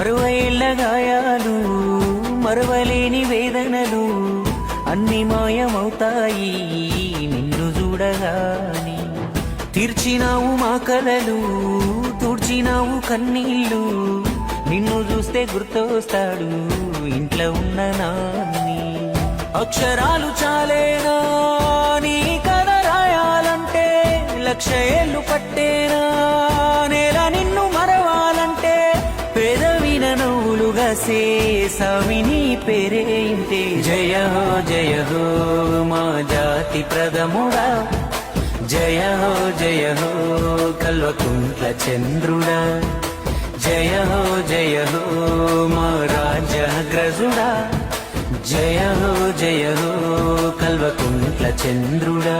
60 ఏళ్ల గాయాలు, మరవలేని వేదనలు అన్ని మాయమవుతాయి నిన్ను చూడగాని. తీర్చినావు మా కలలు, తుడిచినావు కన్నీళ్ళు, నిన్ను చూస్తే గుర్తొస్తాడు ఇంట్లో ఉన్న నాన్ని. అక్షరాలు చాలేనా నీ కథ రాయాలంటే, 1,00,000 ఏళ్ళు పట్టేనా నేల నిన్ను మరవాలంటే. పేదవిన నవ్వులుగా సేసావి నీ పేరే ఇంతే. జయ హో మా జాతి ప్రథముడా, జయ హో కల్వకుంట్ల చంద్రుడా. జయ హో మా రాజాగ్రజుడా, జయ హో కల్వకుంట్ల చంద్రుడా.